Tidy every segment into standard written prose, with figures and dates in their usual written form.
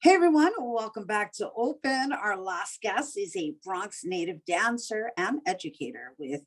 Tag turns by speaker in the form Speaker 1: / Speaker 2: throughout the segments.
Speaker 1: Hey everyone, welcome back to Open. Our last guest is a Bronx native dancer and educator with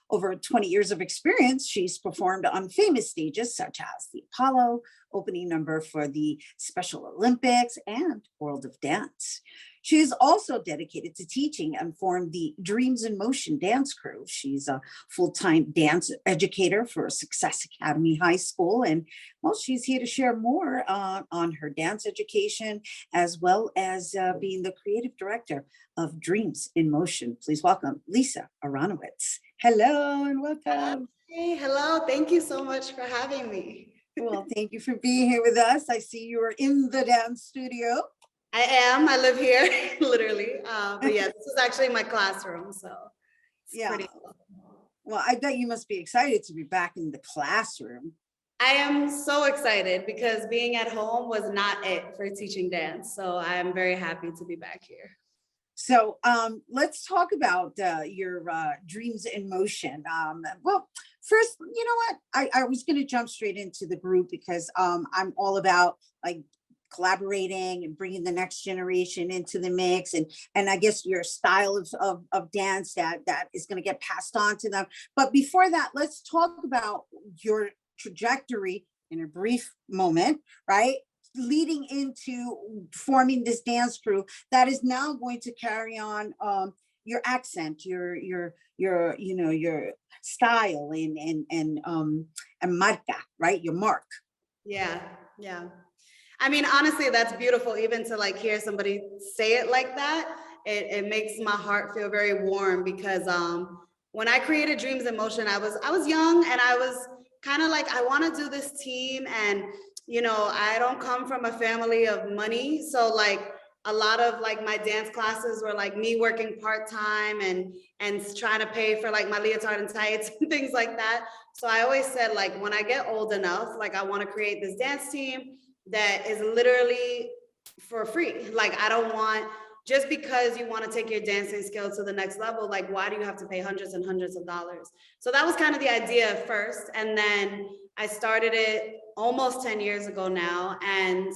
Speaker 1: over 20 years of experience. She's performed on famous stages such as the Apollo, opening number for the Special Olympics, and World of Dance. She is also dedicated to teaching and formed the Dreams in Motion dance crew. She's a full-time dance educator for Success Academy High School. And well, she's here to share more on her dance education, as well as being the creative director of Dreams in Motion. Please welcome Lisa Aronowitz. Hello and welcome.
Speaker 2: Hey, hello. Thank you so much for having me.
Speaker 1: Well, thank you for being here with us. I see you are in the dance studio.
Speaker 2: I am. I live here, literally. But yeah, this is actually my classroom, so it's pretty cool.
Speaker 1: Well, I bet you must be excited to be back in the classroom.
Speaker 2: I am so excited because being at home was not it for teaching dance. So I am very happy to be back here.
Speaker 1: So let's talk about your Dreams in Motion. Well, first, you know what? I was going to jump straight into the group because I'm all about like collaborating and bringing the next generation into the mix, and I guess your style of dance that is going to get passed on to them. But before that, let's talk about your trajectory in a brief moment, right? Leading into forming this dance crew that is now going to carry on your accent, your style and marca, right? Your mark.
Speaker 2: Yeah. I mean, honestly, that's beautiful. Even to like hear somebody say it like that, it makes my heart feel very warm because when I created Dreams in Motion, I was young and I was kind of like, I want to do this team, and I don't come from a family of money, so like a lot of like my dance classes were like me working part-time and trying to pay for like my leotard and tights and things like that. So I always said, like, when I get old enough, like I want to create this dance team that is literally for free. Like, I don't want, just because you want to take your dancing skill to the next level, like, why do you have to pay hundreds and hundreds of dollars? So that was kind of the idea at first. And then I started it almost 10 years ago now. And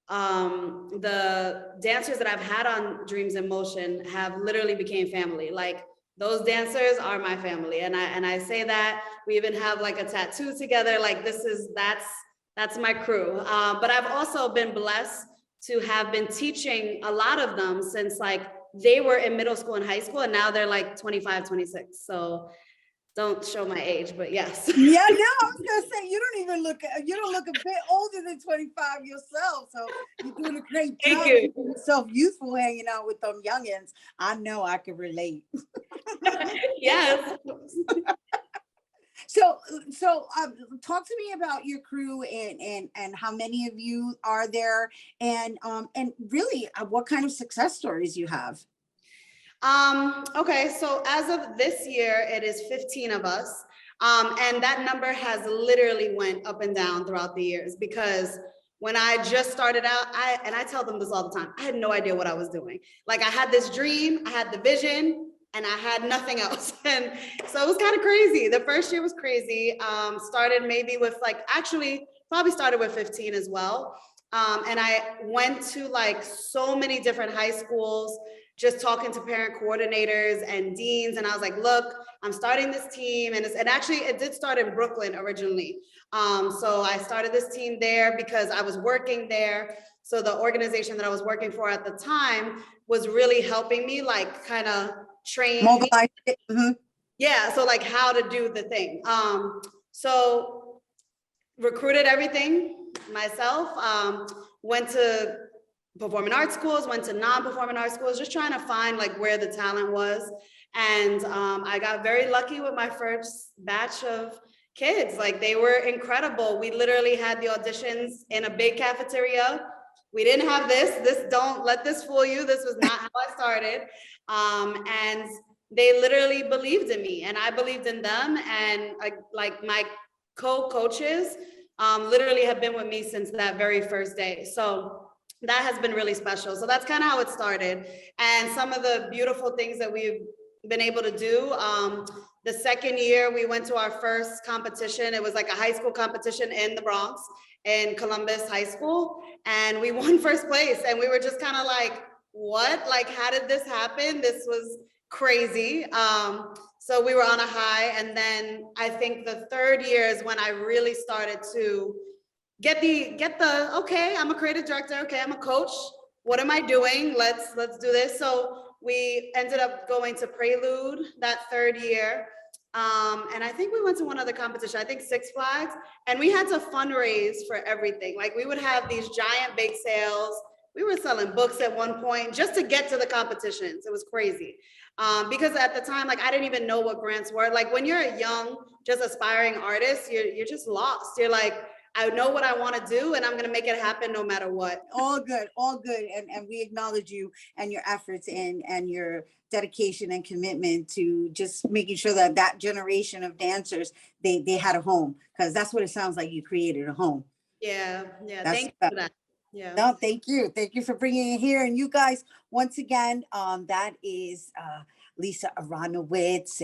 Speaker 2: the dancers that I've had on Dreams in Motion have literally became family. Like, those dancers are my family. And I say that. We even have like a tattoo together. Like, that's my crew. But I've also been blessed to have been teaching a lot of them since like they were in middle school and high school, and now they're like 25, 26. So don't show my age, but yes.
Speaker 1: Yeah, no, I was gonna say you don't look a bit older than 25 yourself. So you're doing a great job.
Speaker 2: Thank you.
Speaker 1: Keeping yourself youthful, hanging out with them youngins. I know I can relate.
Speaker 2: Yes.
Speaker 1: So talk to me about your crew and how many of you are there, and really what kind of success stories you have.
Speaker 2: Okay, so as of this year, it is 15 of us. And that number has literally went up and down throughout the years, because when I just started out, I tell them this all the time, I had no idea what I was doing. Like, I had this dream, I had the vision, and I had nothing else. And so it was kind of crazy. The first year was crazy. Started maybe with probably started with 15 as well. And I went to like so many different high schools, just talking to parent coordinators and deans. And I was like, look, I'm starting this team. And actually it did start in Brooklyn originally. So I started this team there because I was working there. So the organization that I was working for at the time was really helping me like kind of train.
Speaker 1: Mobilize it. Mm-hmm.
Speaker 2: Yeah, so like how to do the thing. So recruited everything myself, went to performing arts schools, went to non-performing arts schools, just trying to find like where the talent was. And I got very lucky with my first batch of kids. Like, they were incredible. We literally had the auditions in a big cafeteria. We didn't have this, don't let this fool you. This was not how I started. And they literally believed in me and I believed in them. And like my co-coaches literally have been with me since that very first day. So that has been really special. So that's kind of how it started. And some of the beautiful things that we've been able to do. The second year we went to our first competition. It was like a high school competition in the Bronx, in Columbus High School. And we won first place. And we were just kind of like, what? Like, how did this happen? This was crazy. So we were on a high. And then I think the third year is when I really started to get the, okay, I'm a creative director. Okay, I'm a coach. What am I doing? Let's do this. So we ended up going to Prelude that third year. And I think we went to one other competition, I think Six Flags, and we had to fundraise for everything. Like, we would have these giant bake sales. We were selling books at one point just to get to the competitions. It was crazy. Because at the time, like, I didn't even know what grants were. Like, when you're a young, just aspiring artist, you're just lost. You're like, I know what I want to do and I'm going to make it happen no matter what.
Speaker 1: All good, all good. And we acknowledge you and your efforts and your dedication and commitment to just making sure that that generation of dancers, they had a home, because that's what it sounds like. You created a home.
Speaker 2: Yeah.
Speaker 1: That's,
Speaker 2: Thank you for that. Yeah.
Speaker 1: No, thank you. Thank you for bringing it here. And you guys, once again, that is Lisa Aronowitz,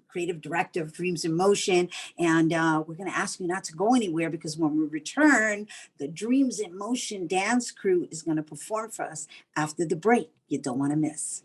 Speaker 1: creative director of Dreams in Motion. And we're going to ask you not to go anywhere, because when we return, the Dreams in Motion dance crew is going to perform for us after the break. You don't want to miss.